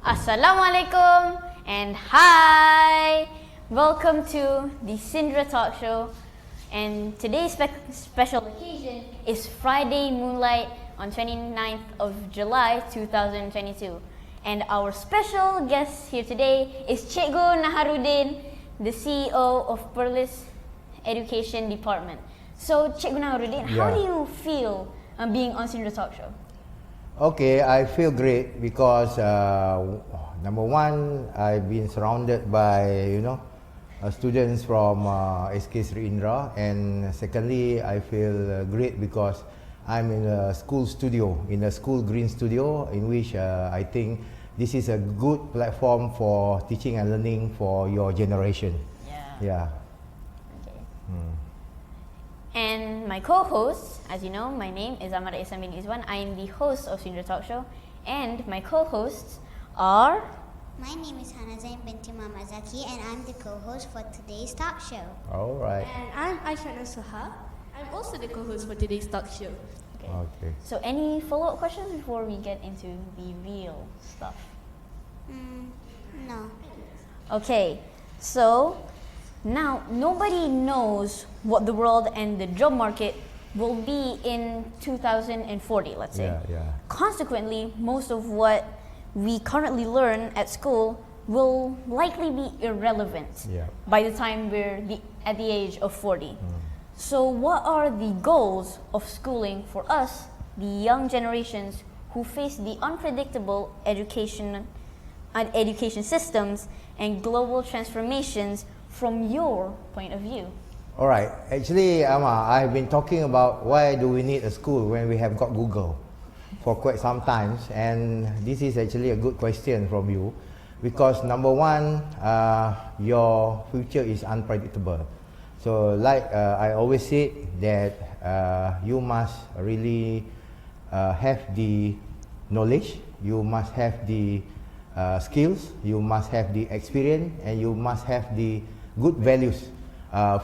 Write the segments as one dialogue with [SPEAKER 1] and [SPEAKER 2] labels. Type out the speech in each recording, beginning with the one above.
[SPEAKER 1] Assalamualaikum and hi! Welcome to the Sindra talk show, and today's special occasion is Friday Moonlight on 29th of July 2022. And our special guest here today is Cikgu Naharuddin, the CEO of Perlis Education Department. So Cikgu Naharuddin, how do you feel being on Sindra talk show?
[SPEAKER 2] Okay, I feel great because number one, I've been surrounded by students from SK Sri Indra, and secondly, I feel great because I'm in a school studio, in a school green studio, in which I think this is a good platform for teaching and learning for your generation. Yeah.
[SPEAKER 1] Okay. And my co-host, as you know, my name is Amara Isam bin Izwan. I am the host of Sindra Talk Show, and my co-hosts are...
[SPEAKER 3] My name is Hana Zain binti Mamazaki, and I'm the co-host for today's talk show.
[SPEAKER 2] All right.
[SPEAKER 4] And I'm Aishana Suha. I'm also the co-host for today's talk show.
[SPEAKER 2] Okay.
[SPEAKER 1] So any follow-up questions before we get into the real stuff?
[SPEAKER 3] No.
[SPEAKER 1] Okay, so now nobody knows what the world and the job market will be in 2040, let's say.
[SPEAKER 2] Yeah.
[SPEAKER 1] Consequently, most of what we currently learn at school will likely be irrelevant by the time we're at the age of 40. So what are the goals of schooling for us, the young generations who face the unpredictable education systems and global transformations from your point of view?
[SPEAKER 2] All right. Actually, I've been talking about why do we need a school when we have got Google for quite some time, and this is actually a good question from you, because number one, your future is unpredictable. So like I always say that you must really have the knowledge, you must have the skills, you must have the experience, and you must have the good values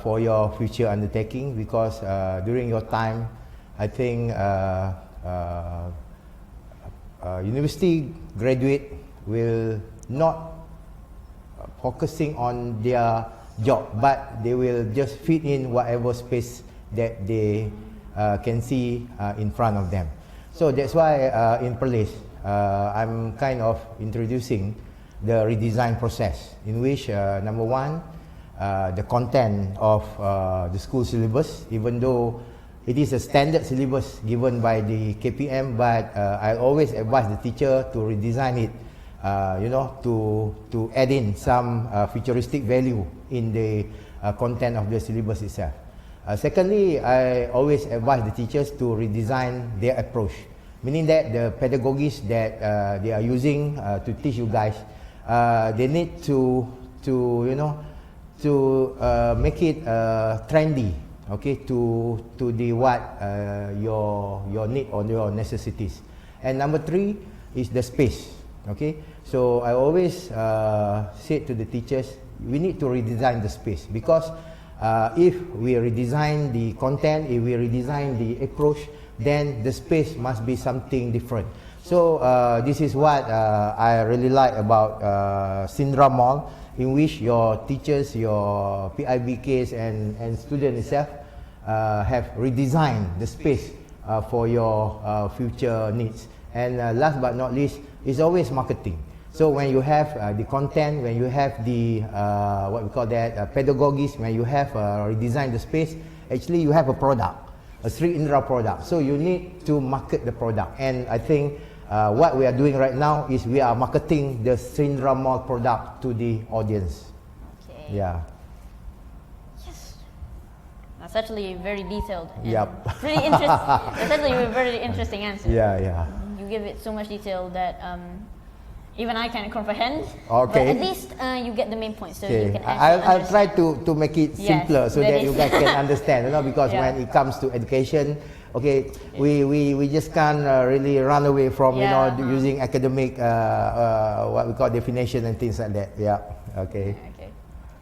[SPEAKER 2] for your future undertaking, because during your time, I think university graduate will not focusing on their job, but they will just fit in whatever space that they can see in front of them. So that's why in Perlis, I'm kind of introducing the redesign process, in which number one, the content of the school syllabus, even though it is a standard syllabus given by the KPM, but I always advise the teacher to redesign it, to add in some futuristic value in the content of the syllabus itself. Secondly, I always advise the teachers to redesign their approach, meaning that the pedagogies that they are using to teach you guys, they need to make it trendy, okay, to the what your need or your necessities. And number three is the space. Okay, so I always say to the teachers, we need to redesign the space, because if we redesign the content, if we redesign the approach, then the space must be something different. So this is what I really like about Sindra Mall, in which your teachers, your PIBKs and students itself have redesigned the space for your future needs. And last but not least, is always marketing. So when you have the content, when you have the what we call that pedagogies, when you have redesigned the space, actually you have a product, a Sri Indra product. So you need to market the product. And I think what we are doing right now is we are marketing the Sindra Mall product to the audience.
[SPEAKER 1] Okay.
[SPEAKER 2] Yeah.
[SPEAKER 1] Yes. That's actually very detailed. And
[SPEAKER 2] Yep.
[SPEAKER 1] Pretty interesting. That's actually a very interesting answer.
[SPEAKER 2] Yeah.
[SPEAKER 1] You give it so much detail that even I can comprehend.
[SPEAKER 2] Okay.
[SPEAKER 1] But at least you get the main points, so you can
[SPEAKER 2] I'll try to make it simpler, so that you guys can understand. Because when it comes to education, okay, we just can't really run away from using academic what we call definition and things like that. Yeah. Okay.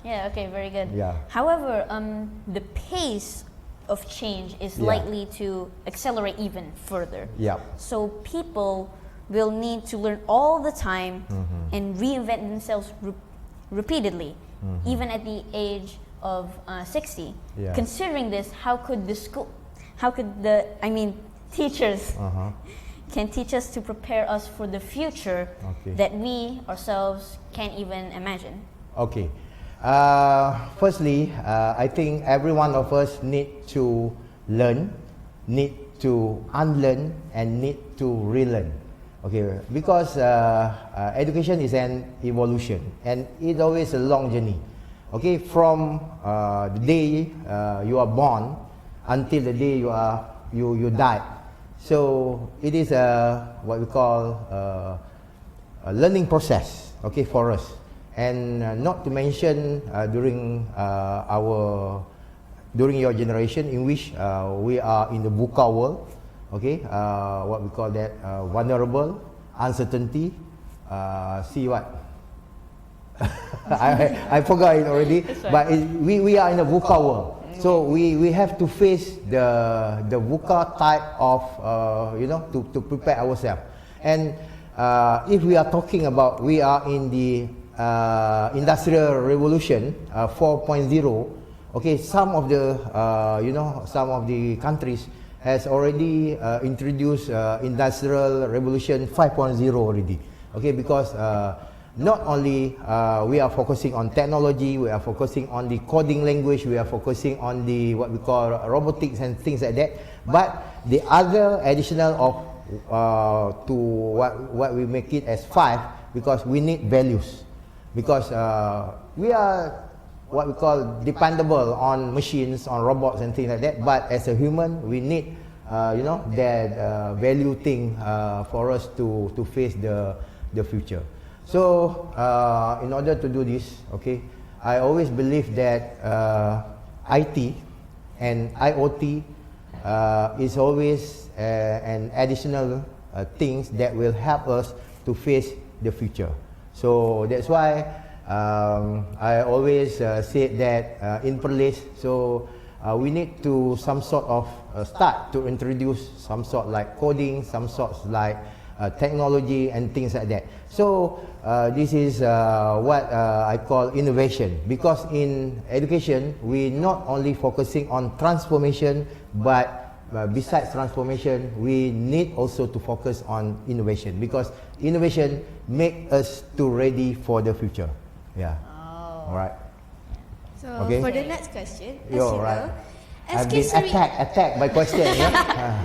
[SPEAKER 1] Yeah. Okay. Very good.
[SPEAKER 2] Yeah.
[SPEAKER 1] However, the pace of change is likely to accelerate even further.
[SPEAKER 2] Yeah.
[SPEAKER 1] So people will need to learn all the time and reinvent themselves repeatedly, even at the age of 60.
[SPEAKER 2] Yeah.
[SPEAKER 1] Considering this, how could teachers can teach us to prepare us for the future that we ourselves can't even imagine?
[SPEAKER 2] Okay. Firstly, I think every one of us need to learn, need to unlearn, and need to relearn. Okay, because education is an evolution, and it's always a long journey. Okay, from the day you are born until the day you die. So it is what we call a learning process. Okay, for us. And not to mention during your generation, in which we are in the VUCA world, okay, what we call that vulnerable, uncertainty. See what? I forgot it already. But we are in the VUCA world, so we have to face the VUCA type of to prepare ourselves. And if we are talking about we are in the Industrial Revolution 4.0. Okay, some of the countries has already introduced Industrial Revolution 5.0 already. Okay, because not only we are focusing on technology, we are focusing on the coding language, we are focusing on the what we call robotics and things like that. But the other additional of to what we make it as 5, because we need values. Because we are what we call dependable on machines, on robots and things like that. But as a human, we need that value thing for us to face the future. So in order to do this, okay, I always believe that IT and IoT is always an additional things that will help us to face the future. So that's why I always say that in Perlis, so we need to some sort of start to introduce some sort like coding, some sorts like technology and things like that. So this is what I call innovation, because in education we not only focusing on transformation, but besides transformation, we need also to focus on innovation, because innovation make us to ready for the future. Yeah.
[SPEAKER 1] Oh.
[SPEAKER 2] All right.
[SPEAKER 4] So
[SPEAKER 2] Okay.
[SPEAKER 4] for the next question, as
[SPEAKER 2] You're
[SPEAKER 4] you
[SPEAKER 2] right.
[SPEAKER 4] know,
[SPEAKER 2] I've been attacked by question. Yeah.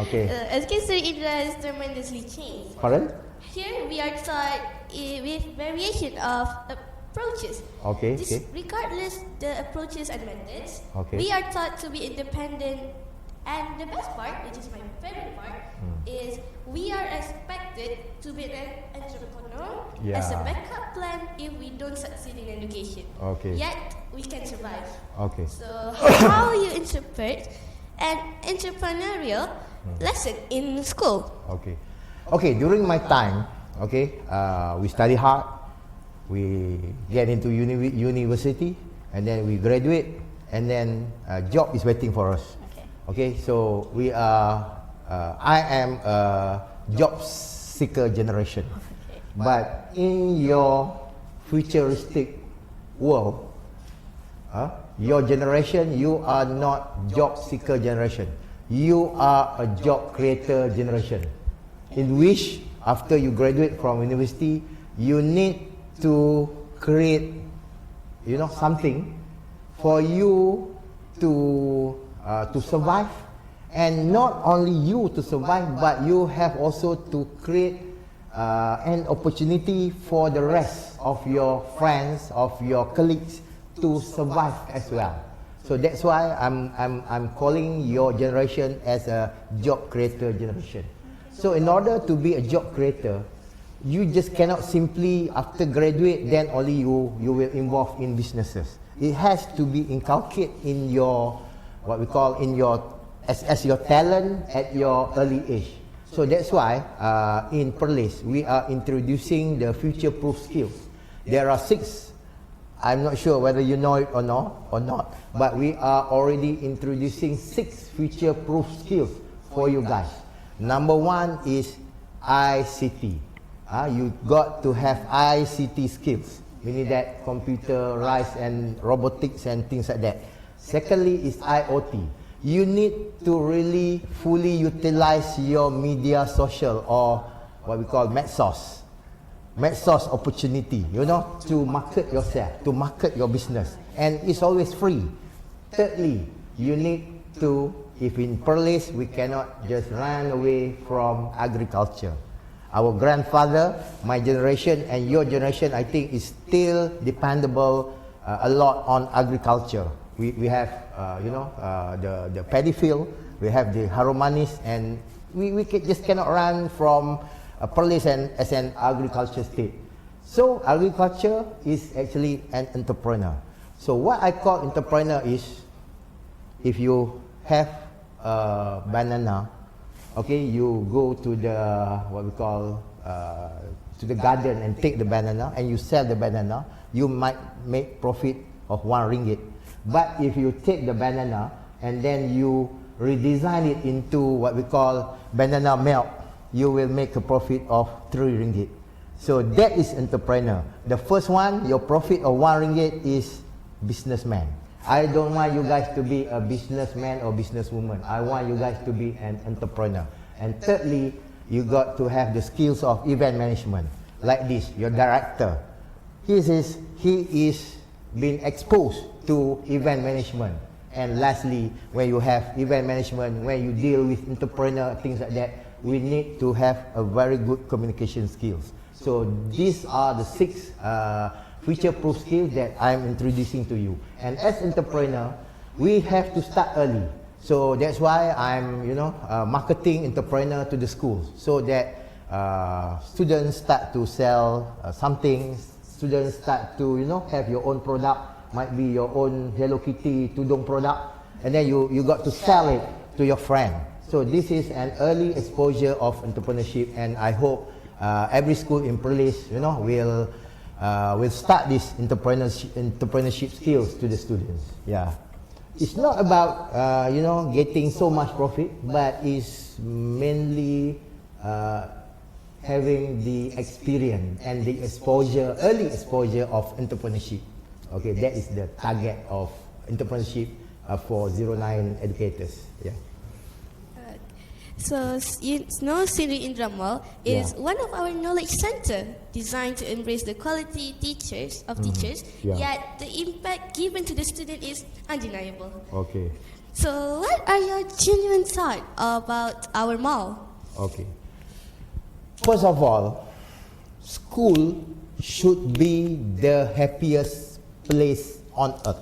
[SPEAKER 2] Okay.
[SPEAKER 4] as Sindra Indra has tremendously changed.
[SPEAKER 2] Pardon?
[SPEAKER 4] Here we are taught with variation of approaches.
[SPEAKER 2] Okay.
[SPEAKER 4] Just
[SPEAKER 2] Okay.
[SPEAKER 4] regardless the approaches and methods,
[SPEAKER 2] Okay.
[SPEAKER 4] we are taught to be independent. And the best part, which is my favorite part, is we are expected to be an entrepreneur as a
[SPEAKER 2] Yeah.
[SPEAKER 4] backup plan if we don't succeed in education.
[SPEAKER 2] Okay.
[SPEAKER 4] Yet we can survive.
[SPEAKER 2] Okay.
[SPEAKER 4] So how you interpret an entrepreneurial lesson in school?
[SPEAKER 2] Okay. Okay. During my time, okay, we study hard, we get into university, and then we graduate, and then a job is waiting for us. Okay, so we are. I am a job seeker generation, but in your futuristic world, your generation, you are not job seeker generation. You are a job creator generation, in which after you graduate from university, you need to create, something for you to survive, and not only you to survive, but you have also to create an opportunity for the rest of your friends, of your colleagues to survive as well. So that's why I'm calling your generation as a job creator generation. So in order to be a job creator, you just cannot simply after graduate then only you will involve in businesses. It has to be inculcated in your what we call in your as your talent at your early age. So that's why in Perlis we are introducing the future-proof skills. There are 6. I'm not sure whether you know it or not, but we are already introducing 6 future-proof skills for you guys. Number 1 is ICT. You got to have ICT skills, meaning that computerized and robotics and things like that. Secondly is IoT. You need to really fully utilize your media social, or what we call medsos opportunity, to market yourself, to market your business, and it's always free. Thirdly, you need to, if in Perlis, we cannot just run away from agriculture. Our grandfather, my generation and your generation, I think is still dependable a lot on agriculture. We have the paddy field, we have the harumanis, and we just cannot run from Perlis as an agriculture state. So agriculture is actually an entrepreneur. So what I call entrepreneur is, if you have a banana, okay, you go to the what we call to the garden and take the banana and you sell the banana, you might make profit of RM1. But if you take the banana and then you redesign it into what we call banana milk, you will make a profit of RM3. So that is entrepreneur. The first one, your profit of RM1 is businessman. I don't want you guys to be a businessman or businesswoman. I want you guys to be an entrepreneur. And thirdly, you got to have the skills of event management. Like this, your director. He is being exposed to event management. And lastly, when you have event management, when you deal with entrepreneur, things like that, we need to have a very good communication skills. So these are the 6 future-proof skills that I'm introducing to you. And as entrepreneur, we have to start early. So that's why I'm, marketing entrepreneur to the schools, so that students start to sell something. Students start to, have your own product, might be your own Hello Kitty Tudung product, and then you got to sell it to your friend. So this is an early exposure of entrepreneurship, and I hope every school in Perlis, will start this entrepreneurship skills to the students. Yeah, it's not about getting so much profit, but it's mainly having the experience and the exposure, early exposure of entrepreneurship. Okay, that is the target of entrepreneurship for 09 educators. Yeah.
[SPEAKER 4] So, Sindra Indra Mall is one of our knowledge center designed to embrace the quality teachers, yet the impact given to the student is undeniable.
[SPEAKER 2] Okay.
[SPEAKER 4] So, what are your genuine thoughts about our mall?
[SPEAKER 2] Okay. First of all, school should be the happiest place on earth.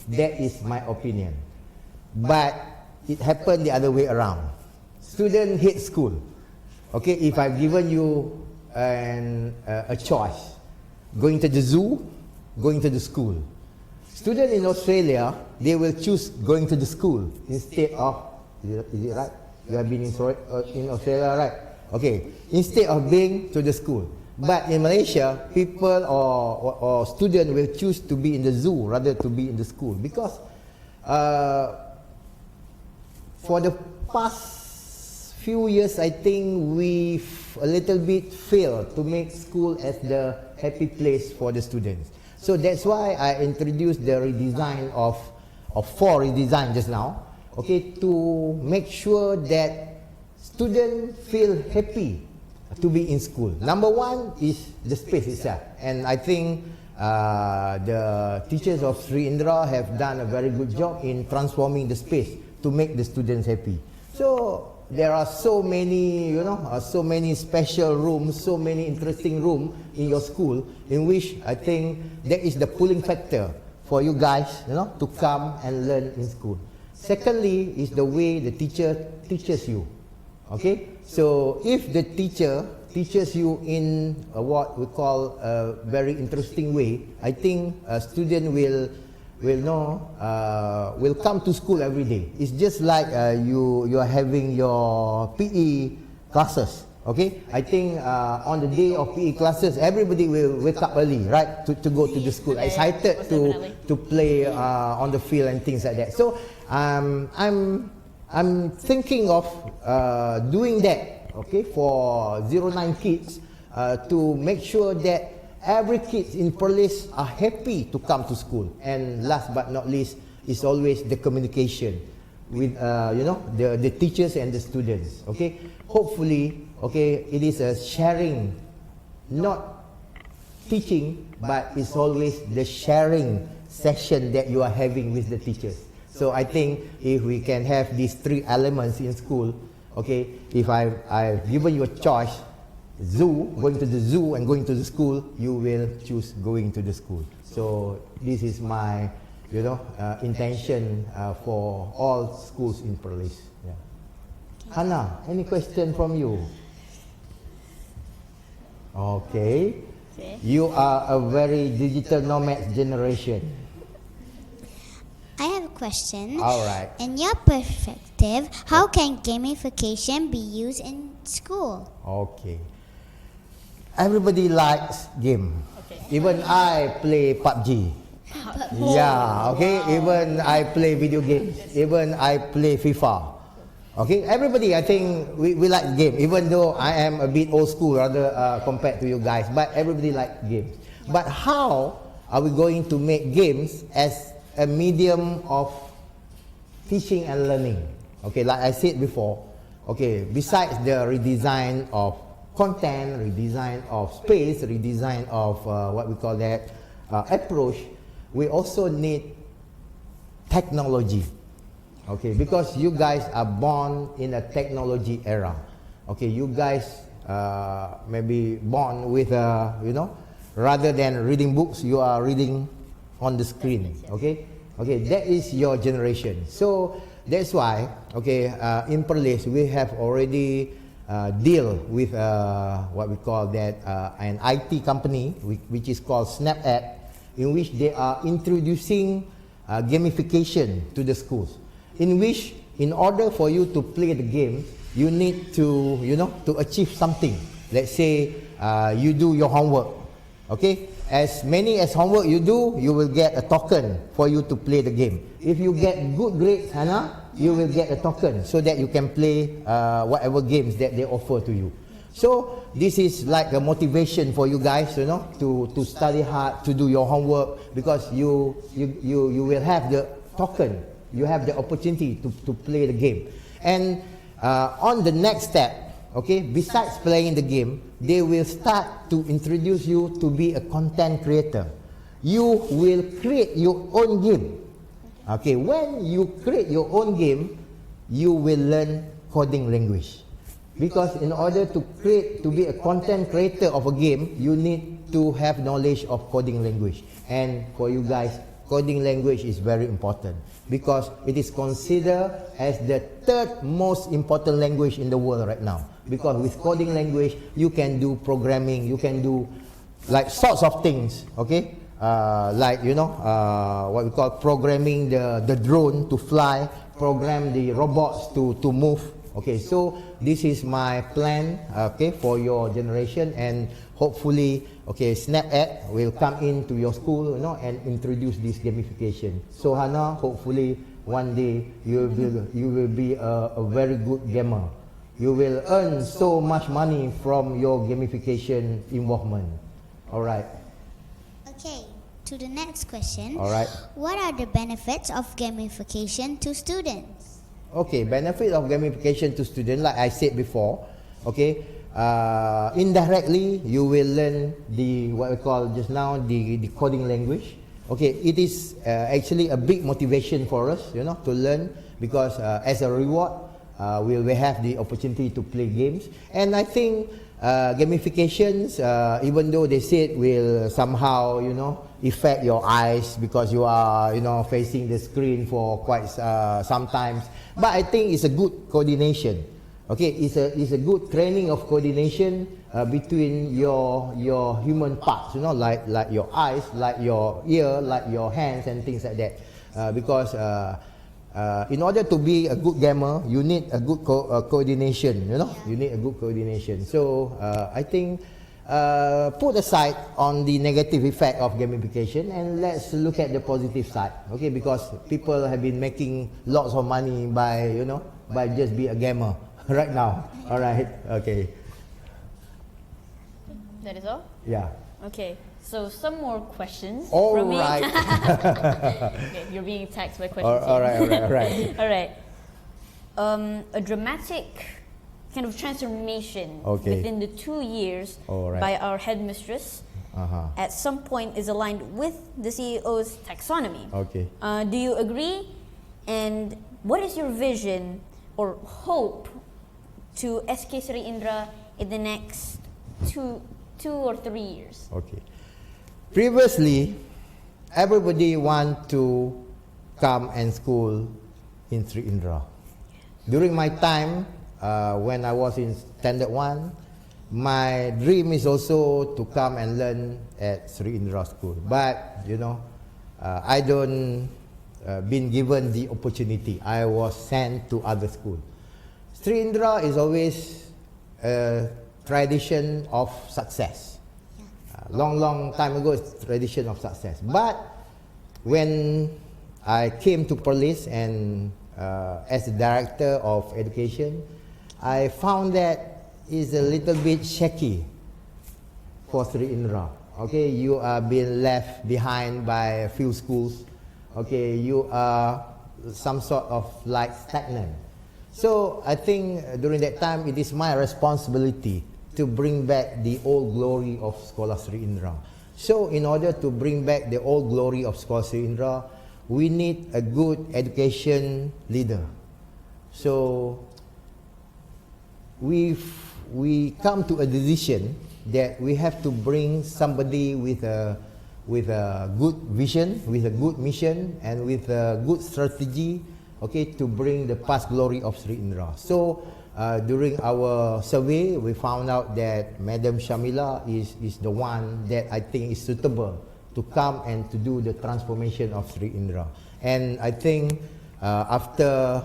[SPEAKER 2] That is my opinion. But it happened the other way around. Students hate school. Okay, if I've given you a choice, going to the zoo, going to the school. Students in Australia, they will choose going to the school instead of, is it right? You have been in Australia, right? Okay, instead of being to the school. But in Malaysia, people or students will choose to be in the zoo rather to be in the school, because for the past few years, I think we've a little bit failed to make school as the happy place for the students. So that's why I introduced the redesign of 4 redesign just now, okay, to make sure that students feel happy to be in school. Number 1 is the space itself, and I think the teachers of Sri Indra have done a very good job in transforming the space to make the students happy. So there are so many, so many special rooms, so many interesting rooms in your school, in which I think that is the pulling factor for you guys, to come and learn in school. Secondly is the way the teacher teaches you. Okay, so if the teacher teaches you in what we call a very interesting way, I think a student will come to school every day. It's just like you are having your PE classes. Okay, I think on the day of PE classes, everybody will wake up early, right, to go to the school, excited to play on the field and things like that. So I'm thinking of doing that okay, for 09 kids to make sure that every kid in Perlis are happy to come to school. And last but not least is always the communication with the teachers and the students. Okay, hopefully, okay, it is a sharing, not teaching, but it's always the sharing session that you are having with the teachers. So I think if we can have these three elements in school, okay, if I've given you a choice, going to the zoo and going to the school, you will choose going to the school. So this is my, intention for all schools in Perlis. Yeah. Hannah, any question from you? Okay. You are a very digital nomad generation.
[SPEAKER 3] I have a question.
[SPEAKER 2] All right.
[SPEAKER 3] In your perspective, how can gamification be used in school?
[SPEAKER 2] Okay. Everybody likes game.
[SPEAKER 1] Okay.
[SPEAKER 2] Even I play PUBG. Yeah, okay. Wow. Even I play video games. Even I play FIFA. Okay. Everybody, I think we like game. Even though I am a bit old school, rather compared to you guys, but everybody like games. But how are we going to make games as a medium of teaching and learning? Okay, like I said before. Okay, besides the redesign of content, redesign of space, redesign of what we call that approach, we also need technology. Okay, because you guys are born in a technology era. Okay, you guys maybe born with rather than reading books, you are reading on the screen. Okay, that is your generation. So that's why, okay, in Perlis we have already deal with what we call that an IT company which is called SnapApp, in which they are introducing gamification to the schools, in which in order for you to play the game, you need to to achieve something. Let's say you do your homework. Okay, as many as homework you do, you will get a token for you to play the game. If you get good grades, Hannah, you will get a token so that you can play whatever games that they offer to you. So this is like a motivation for you guys, to study hard, to do your homework, because you will have the token, you have the opportunity to play the game. And on the next step, okay, besides playing the game, they will start to introduce you to be a content creator. You will create your own game. Okay, when you create your own game, you will learn coding language. Because in order to be a content creator of a game, you need to have knowledge of coding language. And for you guys, coding language is very important because it is considered as the third most important language in the world right now. Because with coding language, you can do programming, you can do like sorts of things, okay? Like, what we call programming the drone to fly, program the robots to move. Okay, so this is my plan, okay, for your generation, and hopefully, okay, SnapApp will come into your school, and introduce this gamification. So Hannah, hopefully one day you will be a very good gamer. You will earn so much money from your gamification involvement. All right.
[SPEAKER 3] Okay, to the next question.
[SPEAKER 2] All right.
[SPEAKER 3] What are the benefits of gamification to students?
[SPEAKER 2] Okay, benefit of gamification to students, like I said before, okay, indirectly you will learn what we call just now the coding language. Okay, it is actually a big motivation for us, to learn, because as a reward, we will have the opportunity to play games. And I think gamifications, even though they say it will somehow, affect your eyes because you are, facing the screen for quite some times. But I think it's a good coordination. Okay, it's a good training of coordination between your human parts, like your eyes, like your ear, like your hands, and things like that. Because in order to be a good gamer, you need a good coordination. You need a good coordination. So I think put aside on the negative effect of gamification, and let's look at the positive side. Okay, because people have been making lots of money by by just be a gamer. right now. All right. Okay.
[SPEAKER 1] That is all?
[SPEAKER 2] Yeah.
[SPEAKER 1] Okay, so some more questions
[SPEAKER 2] All
[SPEAKER 1] from me.
[SPEAKER 2] right.
[SPEAKER 1] Okay, you're being attacked by questions.
[SPEAKER 2] All
[SPEAKER 1] here.
[SPEAKER 2] right. All right.
[SPEAKER 1] All right. A dramatic kind of transformation within the 2 years by our headmistress at some point is aligned with the CEO's taxonomy.
[SPEAKER 2] Okay.
[SPEAKER 1] Do you agree? And what is your vision or hope to SK Sri Indra in the next two or 3 years?
[SPEAKER 2] Okay. Previously, everybody want to come and school in Sri Indra. During my time, when I was in Standard 1, my dream is also to come and learn at Sri Indra School. But, I don't been given the opportunity. I was sent to other school. Sri Indra is always a tradition of success. Long time ago, it's tradition of success. But when I came to Perlis and as the director of education, I found that it's a little bit shaky for Sri Indra. Okay, you are being left behind by a few schools. Okay, you are some sort of like stagnant. So I think during that time, it is my responsibility to bring back the old glory of Sekolah Sri Indra. So in order to bring back the old glory of Sekolah Sri Indra, we need a good education leader. So we come to a decision that we have to bring somebody with a good vision, with a good mission, and with a good strategy, okay, to bring the past glory of Sri Indra. So during our survey, we found out that Madam Shamila is the one that I think is suitable to come and to do the transformation of Sri Indra. And I think after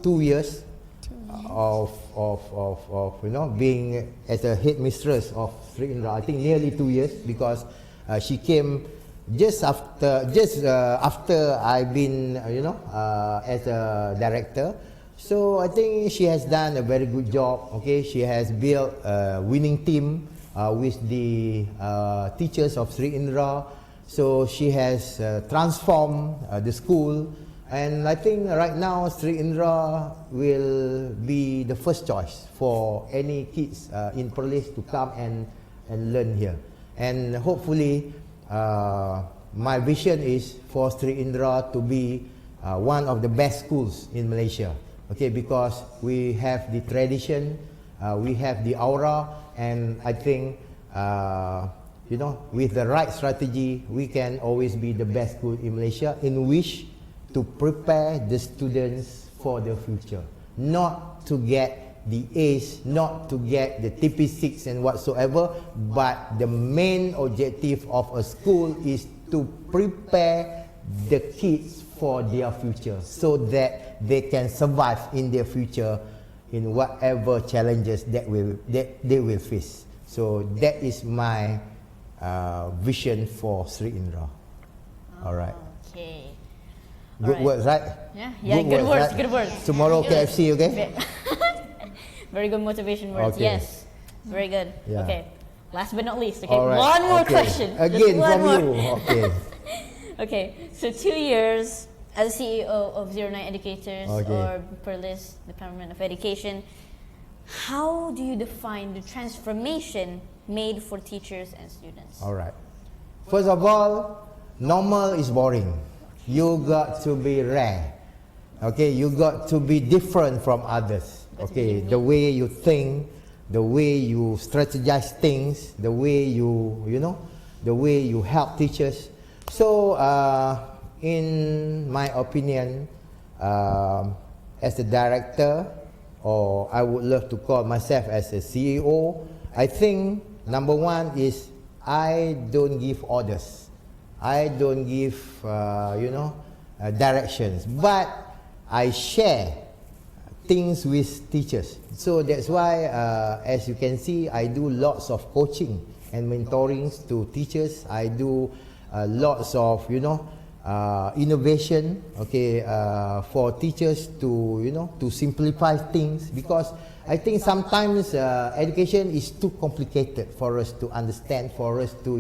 [SPEAKER 2] 2 years of being as a headmistress of Sri Indra, I think nearly 2 years, because she came just after I've been as a director. So I think she has done a very good job. Okay, she has built a winning team with the teachers of Sri Indra. So she has transformed the school, and I think right now Sri Indra will be the first choice for any kids in Perlis to come and learn here. And hopefully, my vision is for Sri Indra to be one of the best schools in Malaysia. Okay, because we have the tradition, we have the aura, and I think with the right strategy, we can always be the best school in Malaysia, in which to prepare the students for the future, not to get the A's, not to get the TP6 and whatsoever, but the main objective of a school is to prepare the kids for their future, so that they can survive in their future in whatever challenges that they will face. So that is my vision for Sri Indra. All right.
[SPEAKER 1] Okay.
[SPEAKER 2] Good words, right?
[SPEAKER 1] Yeah, good words,
[SPEAKER 2] right?
[SPEAKER 1] good words.
[SPEAKER 2] Tomorrow KFC, okay?
[SPEAKER 1] Very good motivation words.
[SPEAKER 2] Okay.
[SPEAKER 1] Yes, very good.
[SPEAKER 2] Yeah.
[SPEAKER 1] Okay, last but not least. Okay,
[SPEAKER 2] All right.
[SPEAKER 1] one more
[SPEAKER 2] Okay.
[SPEAKER 1] question.
[SPEAKER 2] Again
[SPEAKER 1] Just one
[SPEAKER 2] from
[SPEAKER 1] more.
[SPEAKER 2] you. Okay.
[SPEAKER 1] Okay, so 2 years as CEO of 09 Educators or Perlis, Department of Education. How do you define the transformation made for teachers and students?
[SPEAKER 2] All right. First of all, normal is boring. You got to be rare. Okay, you got to be different from others. Okay, the way you think, the way you strategize things, the way the way you help teachers. So, in my opinion, as a director, or I would love to call myself as a CEO, I think number one is I don't give orders. I don't give, directions, but I share things with teachers. So that's why, as you can see, I do lots of coaching and mentorings to teachers. I do lots of, innovation, okay, for teachers to to simplify things, because I think sometimes education is too complicated for us to understand, for us to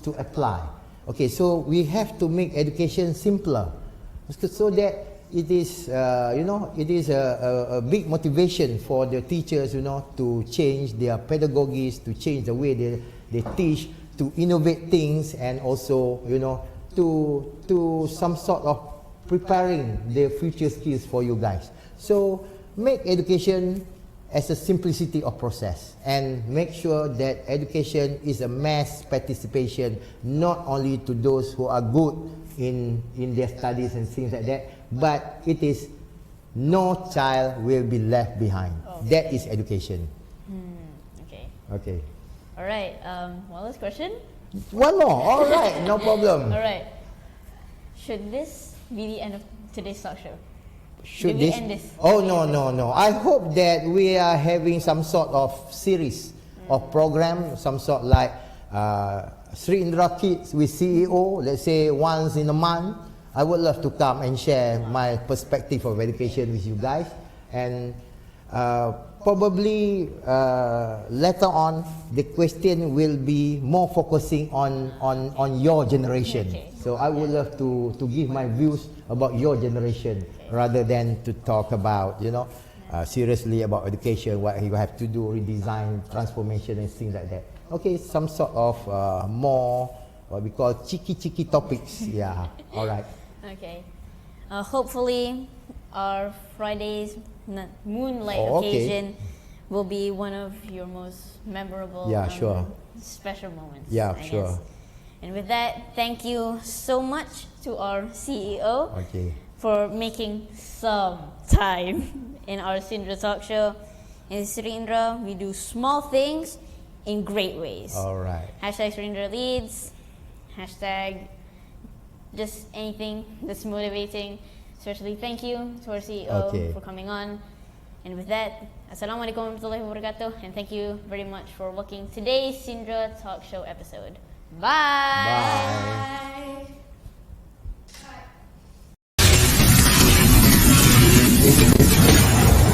[SPEAKER 2] to apply. Okay, so we have to make education simpler, so that it is it is a big motivation for the teachers to change their pedagogies, to change the way they teach, to innovate things, and also to some sort of preparing the future skills for you guys. So make education as a simplicity of process, and make sure that education is a mass participation, not only to those who are good in their studies and things like that, but it is no child will be left behind.
[SPEAKER 1] Okay.
[SPEAKER 2] That is education.
[SPEAKER 1] Okay.
[SPEAKER 2] Okay.
[SPEAKER 1] All right. One last question.
[SPEAKER 2] One more. All right, no problem.
[SPEAKER 1] All right. Should this be the end of today's talk show?
[SPEAKER 2] Should
[SPEAKER 1] Did we
[SPEAKER 2] this?
[SPEAKER 1] end this?
[SPEAKER 2] Oh no. I hope that we are having some sort of series of program, some sort like Sindra Kids with CEO. Let's say once in a month. I would love to come and share my perspective of education with you guys, and probably later on the question will be more focusing on your generation.
[SPEAKER 1] Okay.
[SPEAKER 2] So I would love to give my views about your generation, rather than to talk about seriously about education, what you have to do, redesign, transformation, and things like that. Okay, some sort of more what we call cheeky topics. Yeah. All right.
[SPEAKER 1] Okay. Hopefully, our Friday's moonlight
[SPEAKER 2] Oh, okay.
[SPEAKER 1] occasion will be one of your most memorable,
[SPEAKER 2] Yeah, sure.
[SPEAKER 1] special moments.
[SPEAKER 2] Yeah,
[SPEAKER 1] I
[SPEAKER 2] sure.
[SPEAKER 1] guess. And with that, thank you so much to our CEO
[SPEAKER 2] Okay.
[SPEAKER 1] for making some time in our Sindra talk show. In Sindra, we do small things in great ways.
[SPEAKER 2] All right.
[SPEAKER 1] Hashtag Sindra leads. Hashtag just anything that's motivating. Especially thank you to our CEO
[SPEAKER 2] Okay.
[SPEAKER 1] for coming on. And with that, Assalamualaikum warahmatullahi wabarakatuh. And thank you very much for watching today's Sindra Talk Show episode. Bye.
[SPEAKER 2] Bye.